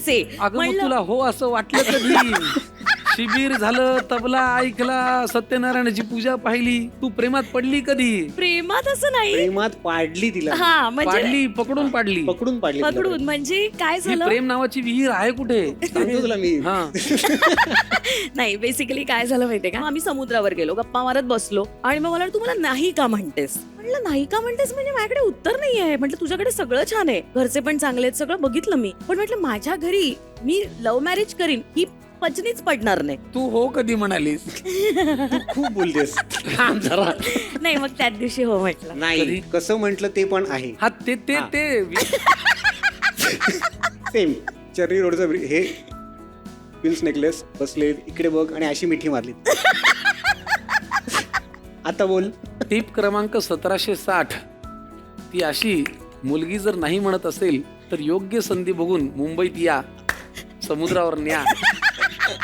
से. अगं मग तुला हो असं वाटलं कधी? शिबिर झालं, तबला ऐकला, सत्यनारायणाची पूजा पाहिली, तू प्रेमात पडली कधी? प्रेमात असं नाही. प्रेमात पाडली तिला. हा म्हणजे पाडली, पकडून पाडली. पकडून पाडली तिला. पकडून म्हणजे काय ही झालं. प्रेम नावाची विहीर आहे कुठे? सांगतो तुला मी. हा नाही बेसिकली काय झालं माहितीये का, आम्ही समुद्रावर गेलो, गप्पा मारत बसलो आणि मग मला तू मला नाही का म्हणतेस. म्हटलं नाही का म्हणतेस म्हणजे माझ्याकडे उत्तर नाहीये. म्हटलं तुझ्याकडे सगळं छान आहे, घरचे पण चांगले आहेत, सगळं बघितलं मी, पण म्हटलं माझ्या घरी मी लव्ह मॅरेज करीन ही पचनीच पडणार नाही. तू हो कधी म्हणालीस? तू खूप बोलतेस. थांब जरा. नाही मग त्याच दिवशी हो म्हटलं. नाही कसं म्हंटल ते पण आहे. हा ते ते ते सेम चेरी रोडचं हे क्वीन्स नेकलेस बसले इकडे बघ आणि अशी मिठी मारली. आता बोल. टीप क्रमांक 1760. ती अशी, मुलगी जर नाही म्हणत असेल तर योग्य संधी बघून मुंबईत या, समुद्रावर न्या,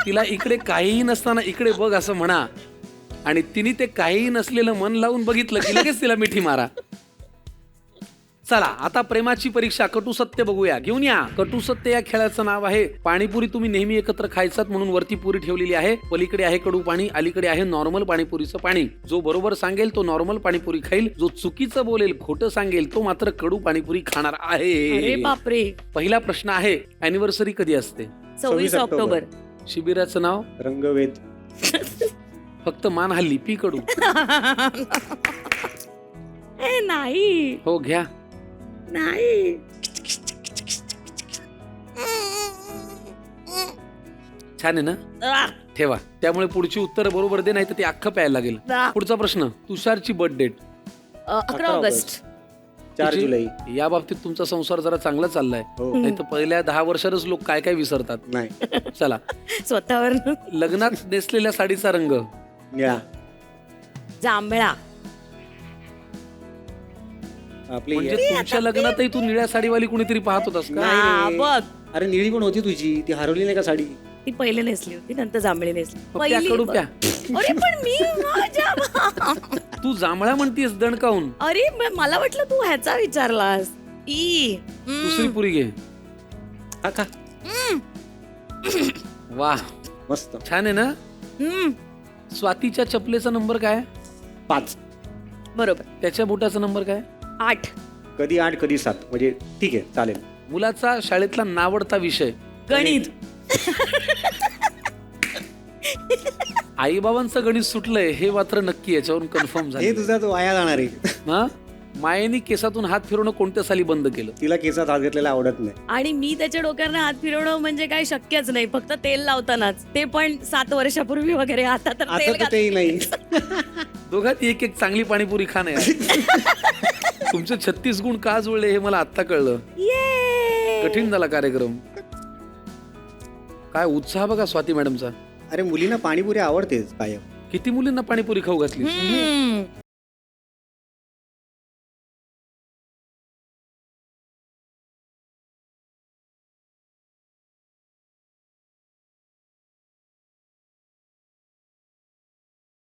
तिला इकडे काहीही नसताना इकडे बघ असं म्हणा, आणि तिने ते काहीही नसलेलं मन लावून बघितलं की लगेच तिला मिठी मारा. चला आता प्रेमाची परीक्षा कटू सत्य बघूया. घेऊन या. कटू सत्य या खेळाचं नाव आहे. पाणीपुरी तुम्ही नेहमी एकत्र खायचात म्हणून वरती पुरी ठेवलेली आहे. पलीकडे आहे कडू पाणी, अलीकडे आहे नॉर्मल पाणीपुरीचं पाणी. जो बरोबर सांगेल तो नॉर्मल पाणीपुरी खाईल, जो चुकीचं बोलेल, खोटं सांगेल, तो मात्र कडू पाणीपुरी खाणार अरे आहे. बापरे. पहिला प्रश्न आहे, अॅनिव्हर्सरी कधी असते? 26 ऑक्टोबर. शिबिराचं नाव? रंगवेद. फक्त मान हल्ली पी कडू. ए नाही हो घ्या. नाही. छान आहे ना? आ, ठेवा. त्यामुळे पुढची उत्तर बरोबर दे, नाही तर ते अख्खं प्यायला लागेल. आ. पुढचा प्रश्न, तुषारची बर्थ डेट? 11 ऑगस्ट. 4 जुलै. या बाबतीत तुमचा संसार जरा चांगला चाललाय, हो. नाही तर पहिल्या 10 वर्षातच लोक काय काय विसरतात. नाही. चला. स्वतःवर लग्नात नेसलेल्या साडीचा रंग? निळा. जांभळा. आपली म्हणजे तुमच्या लग्नातही तू निळ्या साडीवाली कुणीतरी पाहत होतास का? नाही हा, रे. बघ अरे निळी पण होती तुझी, ती हरवली नाही का साडी? ती पहिले नेसली होती, नंतर जांभळी नेसली. प्या कडू प्या. अरे पण मी माझ्या तू जांभळा म्हणतीस दणकावून. अरे मला वाटलं तू ह्याचा विचारलास. ई दुसरी पुरी घे. हा का? वा मस्त. छान आहे ना? स्वातीच्या चपलेचा नंबर काय? 5. बरोबर. त्याच्या बुटाचा नंबर काय? 8. कधी 8 कधी 7, म्हणजे ठीक आहे चालेल. मुलाचा शाळेतला नावडता विषय? गणित. आई बाबांचं गणित सुटलंय हे मात्र नक्की, याच्यावरून कन्फर्म हे झालं. तुझा तो वाया जाणार आहे. हा? मायेने केसातून हात फिरवणं कोणत्या साली बंद केलं? तिला केसात हात घेतलेला आवडत नाही. आणि मी त्याच्या डोक्यावर हात फिरवणं म्हणजे काय शक्यच नाही, फक्त तेल लावतानाच, ते पण 7 वर्षापूर्वी वगैरे. आता तर आता तेल तर तेही नाही. दोघात एक एक चांगली पाणीपुरी खाणं आहे. तुमचे 36 गुण का जुळले हे मला आत्ता कळलं. ये. कठीण झाला कार्यक्रम. काय उत्साह बघा स्वाती मॅडमचा. अरे मुलींना पाणीपुरी आवडतेच कायम. किती मुलींना पाणीपुरी खाऊ घातली?